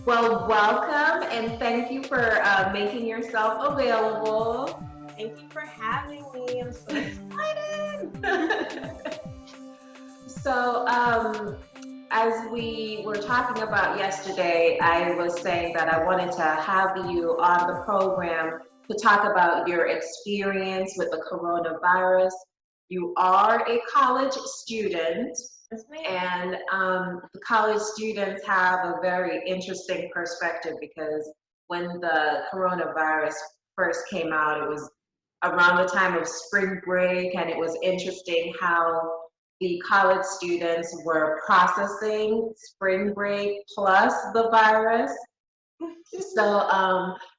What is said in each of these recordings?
Well, welcome and thank you for making yourself available. Thank you for having me. I'm so excited. So, as we were talking about yesterday, I was saying that I wanted to have you on the program to talk about your experience with the coronavirus. You are a college student, Yes, ma'am. and the college students have a very interesting perspective because when the coronavirus first came out, it was around the time of spring break, and it was interesting how the college students were processing spring break plus the virus. So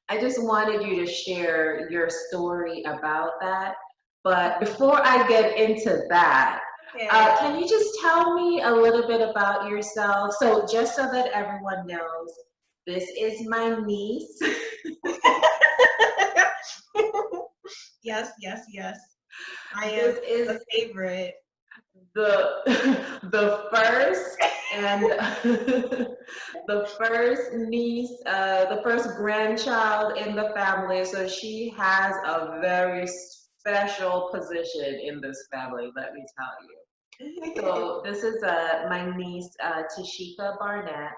I just wanted you to share your story about that. But before I get into that, Okay. can you just tell me a little bit about yourself? So just so that everyone knows, this is my niece. Yes, yes, yes. I am This the is favorite. the the first and the first niece, the first grandchild in the family. So she has a very special position in this family, let me tell you. So this is my niece, Tashika Barnett.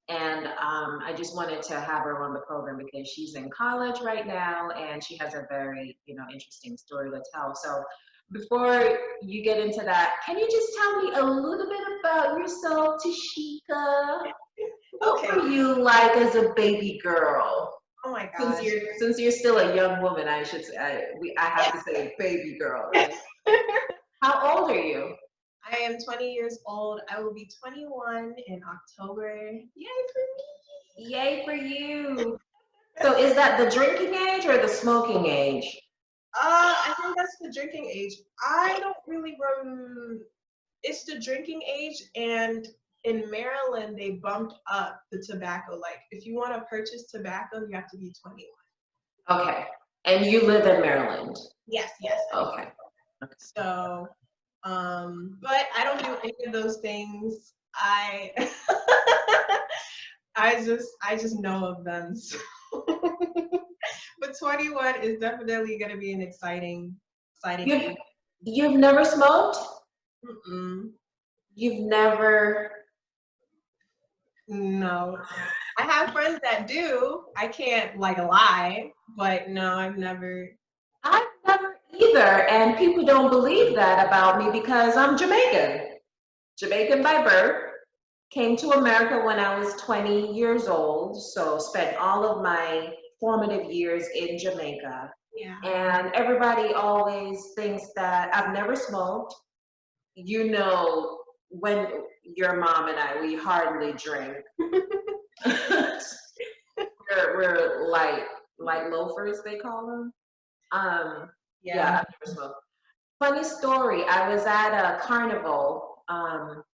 And I just wanted to have her on the program because she's in college right now and she has a very, interesting story to tell. So before you get into that, can you just tell me a little bit about yourself, Tashika? What Okay. were you like as a baby girl? Oh my Since gosh. you're still a young woman, I should say. I have to say baby girl, right? How old are you? I am 20 years old. I will be 21 in October. Yay for Yay for you! So is that the drinking age or the smoking age? I think that's the drinking age. I don't really it's the drinking age, and in Maryland they bumped up the tobacco. Like if you want to purchase tobacco, you have to be 21. Okay. And you live in Maryland. Yes, yes, I do. Okay. So, but I don't do any of those things. I I just know of them. So. But 21 is definitely going to be an exciting You've age. you've never smoked? Mm-mm. You've never No, I have friends that do. I can't like lie, but no, I've never. I've never either. And people don't believe that about me because I'm Jamaican. Jamaican by birth. Came to America when I was 20 years old, so spent all of my formative years in Jamaica. Yeah. And everybody always thinks that I've never smoked. You know, when your mom and I, we hardly drink. we're like loafers, they call them. Yeah. Yeah, I've never smoked. Funny story. I was at a carnival.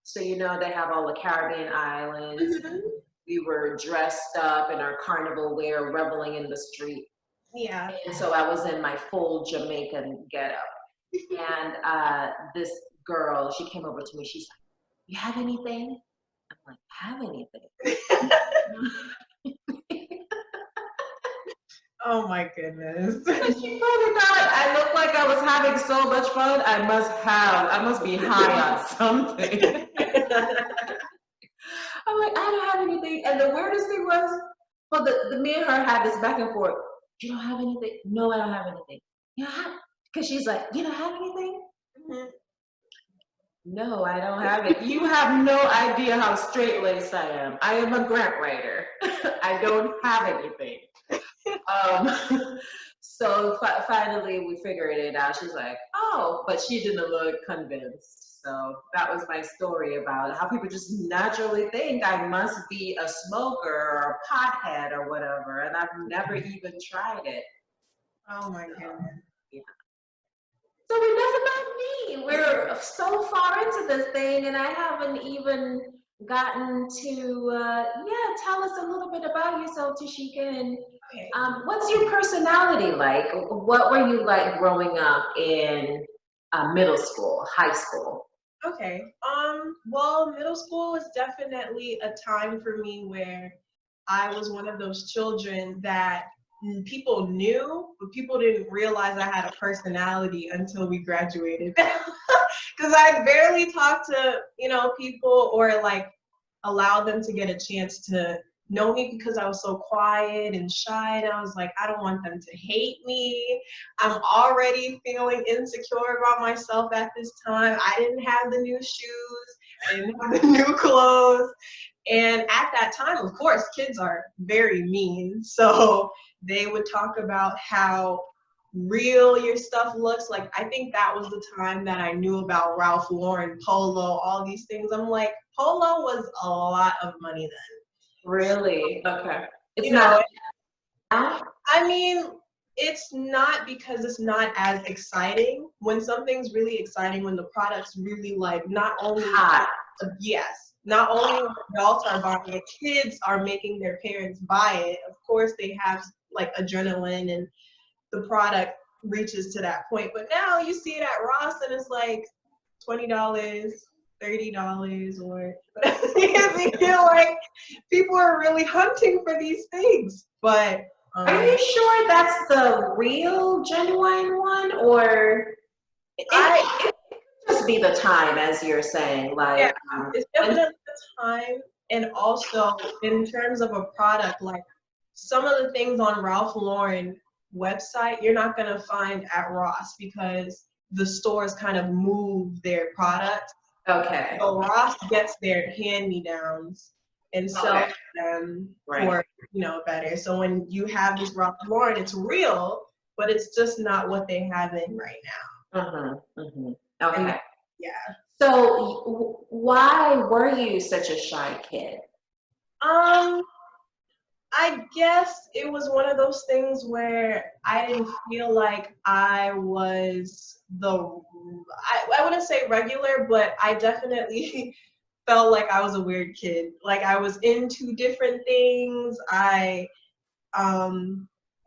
So they have all the Caribbean islands, and Mhm. we were dressed up in our carnival wear, reveling in the street. Yeah. And so I was in my full Jamaican getup. And this girl, she came over to me. She's like, "You have anything?" I'm like, "Have anything?" Oh my goodness. She probably thought I looked like I was having so much fun. I must be high on something. I'm like, I don't have anything. And the weirdest thing was, well, the me and her had this back and forth. You don't have anything? No, I don't have anything. You don't have, because she's like, you don't have anything? Mhm. No, I don't have it. You have no idea how straight laced I am. I am a grant writer. I don't have anything. So finally we figured it out. She's like, oh, but she didn't look convinced. So that was my story about how people just naturally think I must be a smoker or a pothead or whatever, and I've never even tried it. Oh my So, goodness. yeah. So enough about me. We're so far into this thing, and I haven't even gotten to, yeah, tell us a little bit about yourself, Tashika, and Okay. what's your personality like? What were you like growing up in middle school, high school? Okay. Well, middle school was definitely a time for me where I was one of those children that people knew, but people didn't realize I had a personality until we graduated. Because I barely talked to, people or like allow them to get a chance to know me because I was so quiet and shy. And I was like, I don't want them to hate me. I'm already feeling insecure about myself at this time. I didn't have the new shoes, I didn't have the new clothes. And at that time, of course, kids are very mean. So they would talk about how real your stuff looks. Like, I think that was the time that I knew about Ralph Lauren, Polo, all these things. I'm like, Polo was a lot of money then. Really? Okay. It's You not know, now? I mean, it's not because it's not as exciting. When something's really exciting, when the product's really like not only Hot. yes, not only adults are buying it, kids are making their parents buy it. Of course, they have like adrenaline and the product reaches to that point. But now you see it at Ross and it's like $20, $30, or you feel like people are really hunting for these things. But Are you sure that's the real genuine one, or I it could just be the time, as you're saying, yeah, like it's when definitely the time, and also in terms of a product, like some of the things on Ralph Lauren website, you're not gonna find at Ross because the stores kind of move their product. okay, So Ross gets their hand-me-downs and okay, sells them right. for, better. So when you have this Ralph Lauren, it's real, but it's just not what they have in right Mm-hmm, mm-hmm. now. And Okay. yeah. So why were you such a shy kid? Um, I guess it was one of those things where I didn't feel like I was I wouldn't say regular, but I definitely felt like I was a weird kid. Like I was into different things. I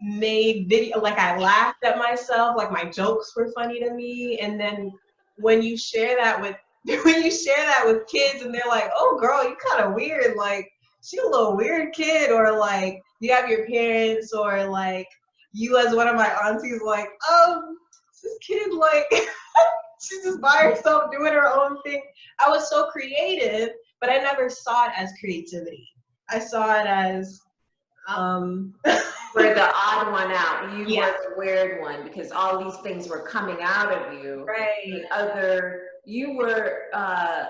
made video, like I laughed at myself, like my jokes were funny to me. And then when you share that with when you share that with kids and they're like, oh girl, you kind of weird, like she a little weird kid, or like you have your parents or like you as one of my aunties like, this kid like she's just by herself doing her own thing. I was so creative, but I never saw it as creativity. I saw it as um Were the odd one out. You yeah, were the weird one because all these things were coming out of you. right. You were a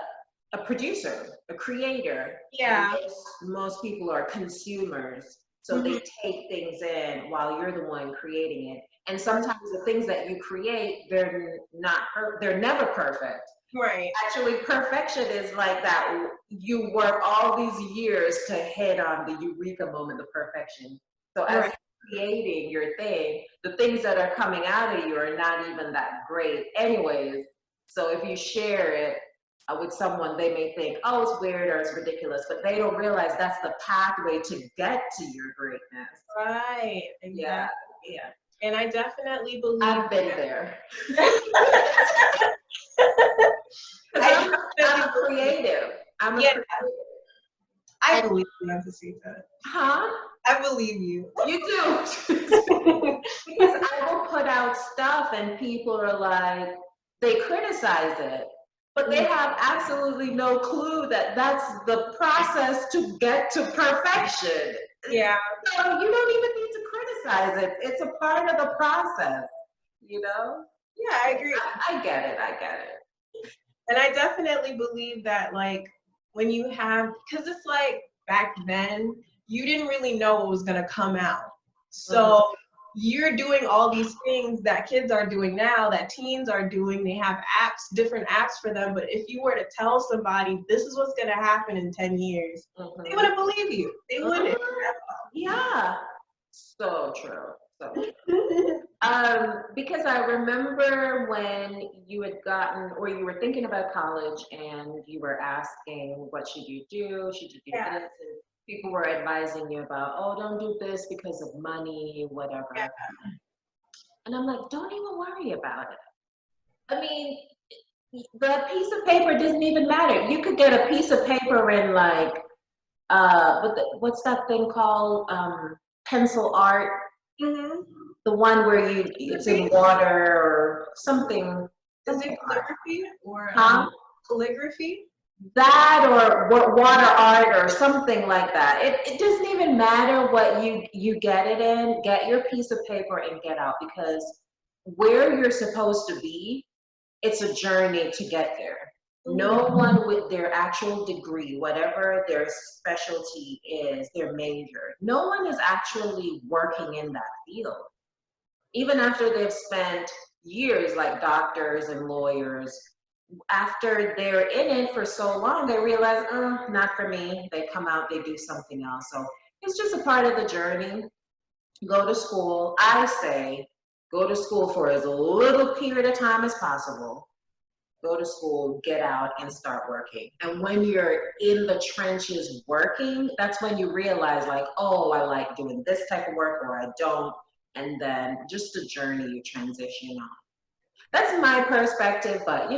producer, a creator, and Yeah. most people are consumers. So Hmm. they take things in while you're the one creating it. And sometimes the things that you create, they're never perfect. Right. Actually, perfection is like that. You work all these years to hit on the eureka moment of perfection. So as Right. you're creating your thing, the things that are coming out of you are not even that great anyways. So if you share it with someone, they may think, oh, it's weird or it's ridiculous, but they don't realize that's the pathway to get to your greatness. Right. Yeah, Exactly. yeah. And I definitely believe I've been there. Because I I'm definitely a believe. creative. I'm a Yeah, creative. I And, believe you, Antecita. huh? I believe you. You do. Because I will put out stuff and people are like, they criticize it, but they have absolutely no clue that that's the process to get to perfection. Yeah. So you don't even need to criticize it. It's a part of the process, you know? Yeah, I agree. I get it. I get it. And I definitely believe that, like, when you have, because it's like back then, you didn't really know what was going to come out. Mhm. So you're doing all these things that kids are doing now, that teens are doing. They have apps, different apps for them. But if you were to tell somebody this is what's going to happen in 10 years, they Mhm. wouldn't believe you. They wouldn't. Mhm. Yeah. So true. So true. Because I remember when you had gotten, or you were thinking about college and you were asking, what should you do? Should you do Yeah. this? And people were advising you about, oh, don't do this because of money, Yeah. whatever. And I'm like, don't even worry about it. I mean, the piece of paper doesn't even matter. You could get a piece of paper in like what's that thing called? Pencil art. Mm-hmm. The one where you it's in water or something. Is it Something art. calligraphy or Huh? calligraphy? That or water art or something like that. It doesn't even matter what you get it in. Get your piece of paper and get out because where you're supposed to be, it's a journey to get there. No Mm-hmm. one with their actual degree, whatever their specialty is, their major, no one is actually working in that field. Even after they've spent years like doctors and lawyers, after they're in it for so long, they realize, oh, not for me. They come out, they do something else. So it's just a part of the journey. Go to school. I say go to school for as little period of time as possible. Go to school, get out, and start working. And when you're in the trenches working, that's when you realize, like, oh, I like doing this type of work or I don't. And then just a journey you transition on. That's my perspective, but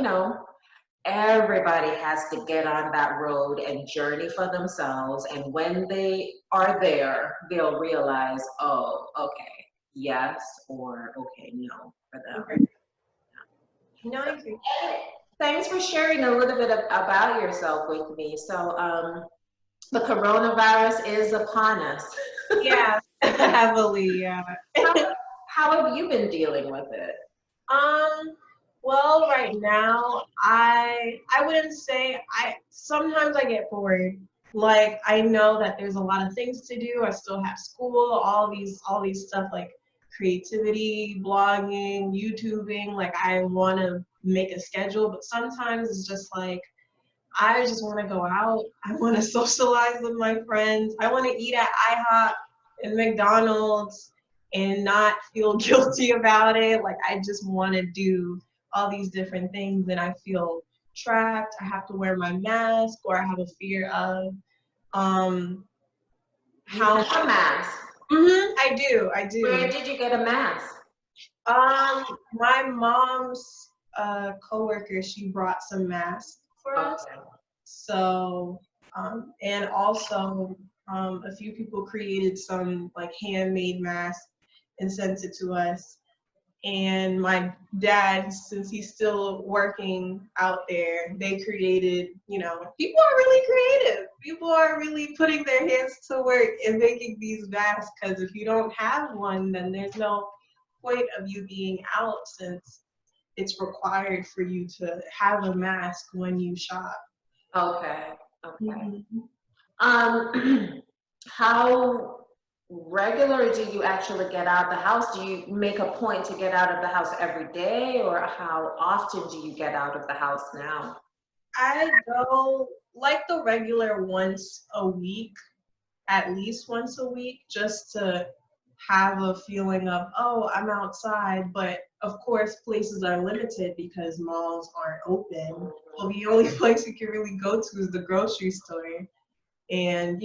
everybody has to get on that road and journey for themselves. And when they are there, they'll realize, oh, okay, yes, or okay, no, for them. Okay. No, So, I agree. thanks for sharing a little bit about yourself with me. So, the coronavirus is upon us. Yeah, heavily, yeah. how, how have you been dealing with it? Um, well, right now, I wouldn't say I sometimes I get bored. Like I know that there's a lot of things to do. I still have school, all these stuff like creativity, blogging, YouTubing. Like I want to make a schedule, but sometimes it's just like I just want to go out. I want to socialize with my friends. I want to eat at IHOP and McDonald's and not feel guilty about it. Like I just want to do all these different things and I feel trapped. I have to wear my mask or I have a fear of um You how have a mask. I do. I Where do. did you get a mask? My mom's coworker, she brought some masks for us. Okay. So, and also, a few people created some like handmade masks and sent it to us. And my dad, since he's still working out there, they created, people are really creative. People are really putting their hands to work and making these masks because if you don't have one, then there's no point of you being out since it's required for you to have a mask when you shop. Okay. Okay. Mhm. How regular do you actually get out the house? Do you make a point to get out of the house every day, or how often do you get out of the house now? I go like the regular once a week, at least once a week, just to have a feeling of, oh, I'm outside. But of course, places are limited because malls aren't open. So the only place you can really go to is the grocery store. And,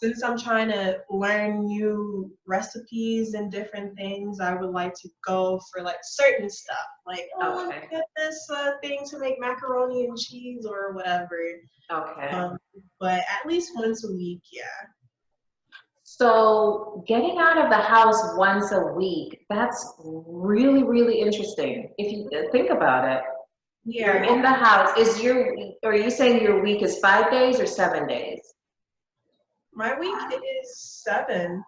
since I'm trying to learn new recipes and different things, I would like to go for like certain stuff. Like, oh, let me Okay. get this thing to make macaroni and cheese or whatever. Okay. Um, but at least once a week, yeah. So getting out of the house once a week, that's really, really interesting. If you think about it, you're Yeah. in the house. Are you saying your week is 5 days or 7 days? My week is 7.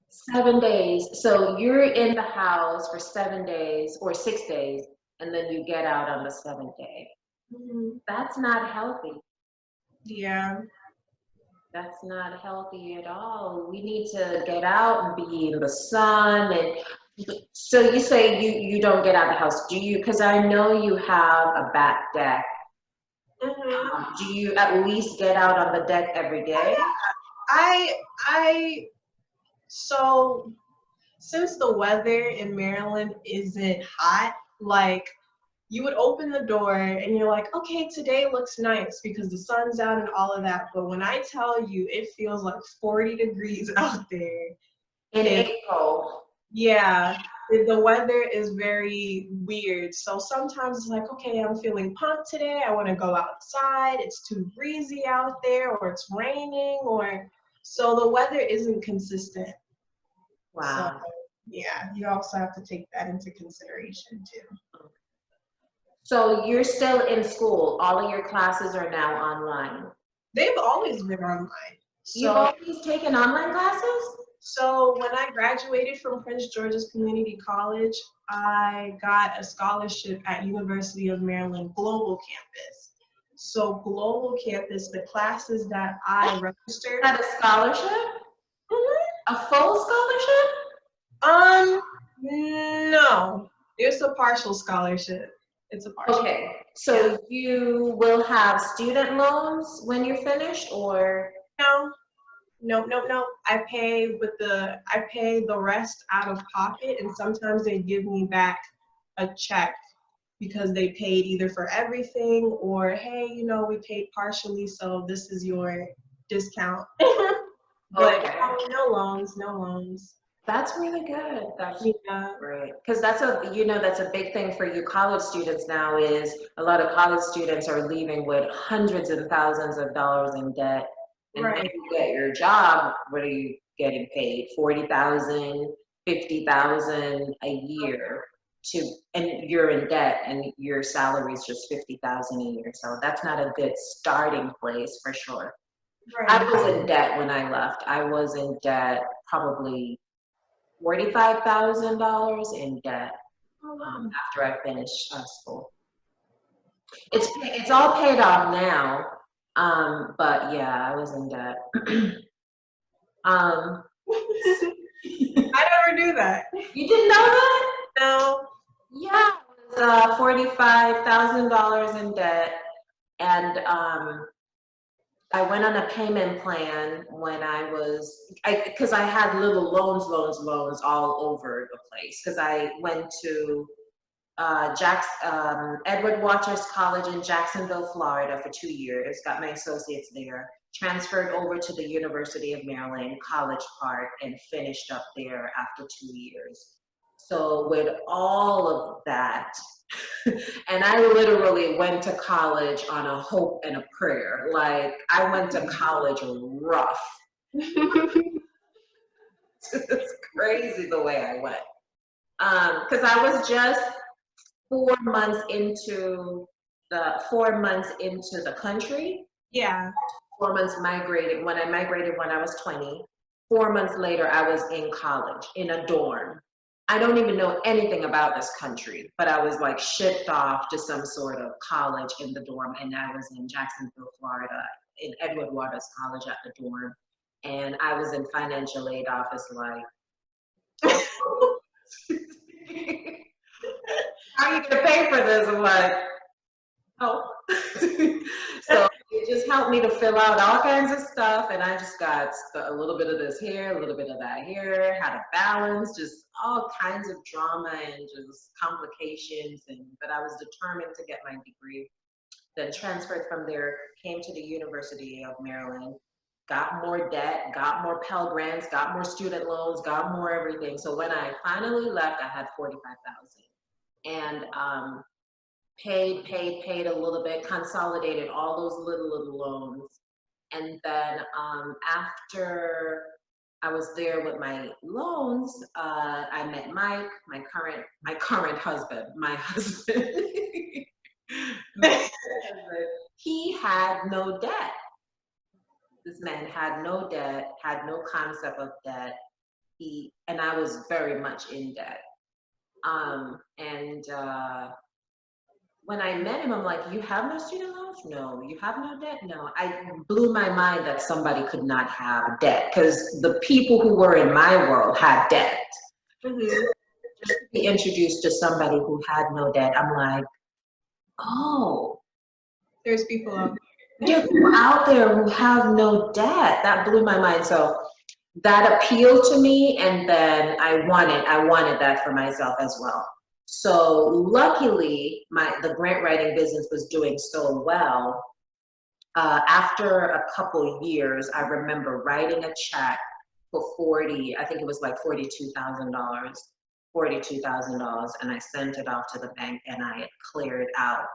7 days. So you're in the house for 7 days or 6 days, and then you get out on the seventh day. Mhm. That's not healthy. Yeah. That's not healthy at all. We need to get out and be in the sun. And so you say you don't get out of the house, do you? Because I know you have a back deck. Hmm. Do you at least get out on the deck every Oh day? yeah. I so since the weather in Maryland isn't hot, like you would open the door and you're like, okay, today looks nice because the sun's out and all of that. But when I tell you it feels like 40 degrees out there, In and April. Yeah, the weather is very weird. So sometimes it's like, okay, I'm feeling pumped today. I want to go outside. It's too breezy out there, or it's raining, or so the weather isn't consistent. So Wow. yeah, you also have to take that into consideration too. So you're still in school. All of your classes are now online. They've always been online. You've So always taken online classes? So when I graduated from Prince George's Community College, I got a scholarship at University of Maryland Global Campus. So Global Campus, the classes that I registered. Had a scholarship? Mhm. A full scholarship? Um, no, it's a partial scholarship. It's a partial. Okay, Yeah. so you will have student loans when you're finished, or? No, no, no, no. I pay the rest out of pocket, and sometimes they give me back a check because they paid either for everything or hey, we paid partially, so this is your discount. But Okay. no loans, no loans. That's really good. That's Yeah, great. Because that's a big thing for you college students now is a lot of college students are leaving with hundreds and thousands of dollars in debt. And then right, you get your job, what are you getting paid? 40,000, 50,000 a year to, and you're in debt and your salary is just 50,000 a year. So that's not a good starting place for sure. I right. was in debt when I left. I was in debt probably $45,000 in debt Oh wow. after I finished school. It's all paid off now, but yeah, I was in debt. um, I never knew that. you didn't know that? No. Yeah, I was $45,000 in debt, and I went on a payment plan when because I had little loans all over the place. Because I went to Edward Waters College in Jacksonville, Florida for 2 years, got my associates there, transferred over to the University of Maryland, College Park, and finished up there after 2 years. So with all of that, and I literally went to college on a hope and a prayer. Like I went to college rough. It's crazy the way I went. Because I was just 4 months into 4 months into the country. Yeah. 4 months migrated. When I migrated when I was 20, 4 months later I was in college in a dorm. I don't even know anything about this country, but I was like shipped off to some sort of college in the dorm, and I was in Jacksonville, Florida, in Edward Waters College at the dorm, and I was in financial aid office like, how are you gonna pay for this? I'm like, oh. So it just helped me to fill out all kinds of stuff, and I just got a little bit of this here, a little bit of that here, how to balance, just all kinds of drama and just complications. But I was determined to get my degree. Then transferred from there, came to the University of Maryland, got more debt, got more Pell Grants, got more student loans, got more everything. So when I finally left, I had 45,000, and paid a little bit, consolidated all those little loans. And then after I was there with my loans, I met Mike, my current husband, my husband. He had no debt. This man had no debt, had no concept of debt. And I was very much in debt. And when I met him, I'm like, you have no student loans? No. You have no debt? No. I blew my mind that somebody could not have debt because the people who were in my world had debt. Mhm. Just to be introduced to somebody who had no debt, I'm like, oh, There's people out there are people out there who have no debt. That blew my mind. So that appealed to me, and then I wanted that for myself as well. So luckily, the grant writing business was doing so well. After a couple years, I remember writing a check for 40, I think it was like $42,000, and I sent it off to the bank and I had cleared out.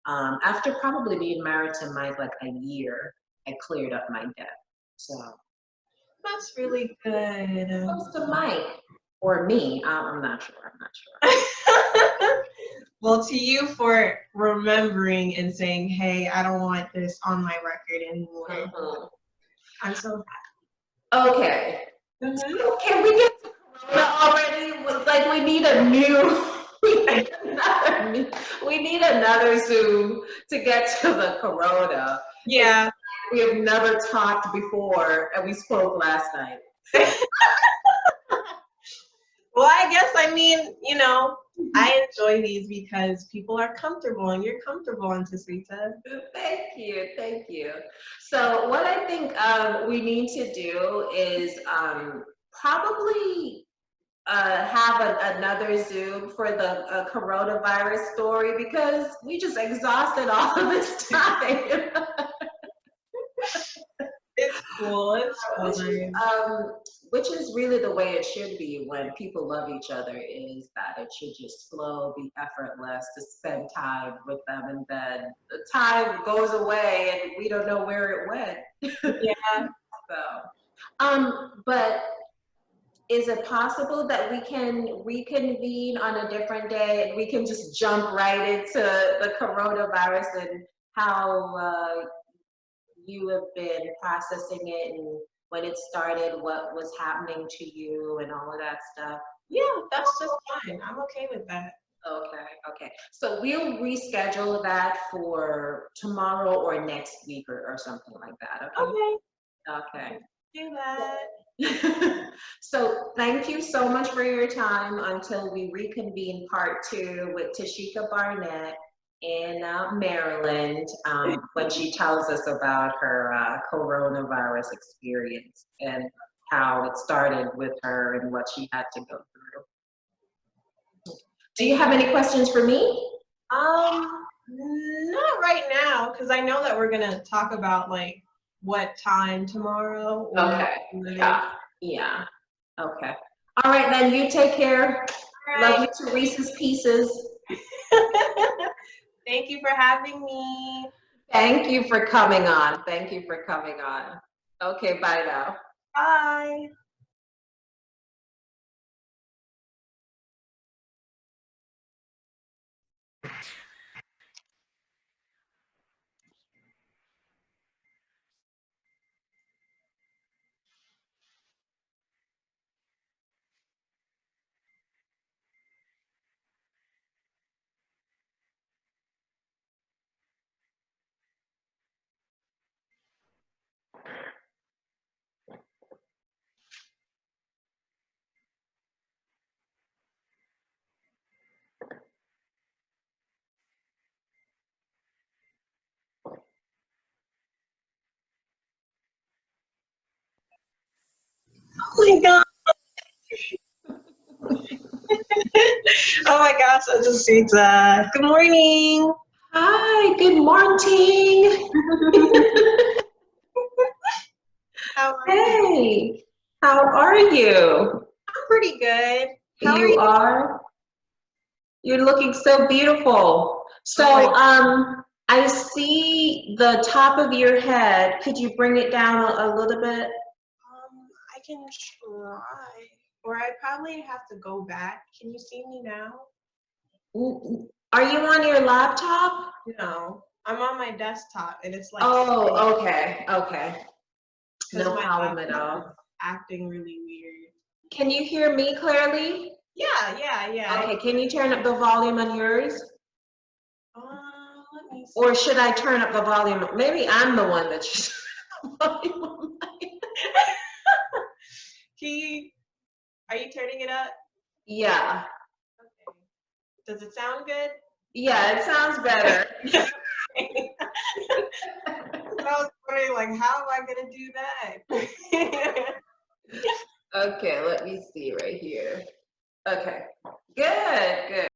After probably being married to Mike like a year, I cleared up my debt. So That's really good. close to Mike or me, I'm not sure. I'm not sure. Well, to you for remembering and saying, "Hey, I don't want this on my record anymore." Mhm. I'm so Okay. happy. So can we get to Corona already? Like we need a new, we need another Zoom to get to the Corona. Yeah. We have never talked before, and we spoke last night. Well, I guess I enjoy these because people are comfortable and you're comfortable, Antisita. Thank you, thank you. So what I think we need to do is probably have another Zoom for the coronavirus story because we just exhausted all of this time. It's cool. It's which, is, fun. which is really the way it should be when people love each other, is that it should just flow, be effortless to spend time with them, and then the time goes away and we don't know where it went. Yeah. But is it possible that we can reconvene on a different day and we can just jump right into the coronavirus and how you have been processing it and when it started, what was happening to you and all of that stuff? Yeah, that's just fine. I'm okay with that. Okay, okay. So we'll reschedule that for tomorrow or next week or something like that, okay? Okay. Okay. Do that. So thank you so much for your time until we reconvene part 2 with Tashika Barnett in Maryland when she tells us about her coronavirus experience and how it started with her and what she had to go through. Do you have any questions for me? Not right now, because I know that we're gonna talk about like what time tomorrow. Okay. Yeah. Okay. All right, then you take care. Love you to Reese's Pieces. Thank you for having me. Thank you for coming on. Thank you for coming on. Okay, bye now. Bye. Oh my god. Oh my gosh, I just see that. Good morning. Hi, good morning. How are you? Hey, how are you? I'm pretty good. How are You you? are? You're looking so beautiful. So, Oh I see the top of your head. Could you bring it down a little bit? I can try. Or I probably have to go back. Can you see me now? Are you on your laptop? No. I'm on my desktop and it's like Oh, okay, okay. because No my problem at laptop is all. acting really weird. Can you hear me clearly? Yeah. Okay, can you turn up the volume on yours? Let me see. Or should I turn up the volume? Maybe I'm the one that should turn up the volume on mine. Are you turning it up? Yeah. Okay. Does it sound good? Yeah, it sounds better. I was wondering, like, how am I gonna do that? Okay, let me see right here. Okay, good, good.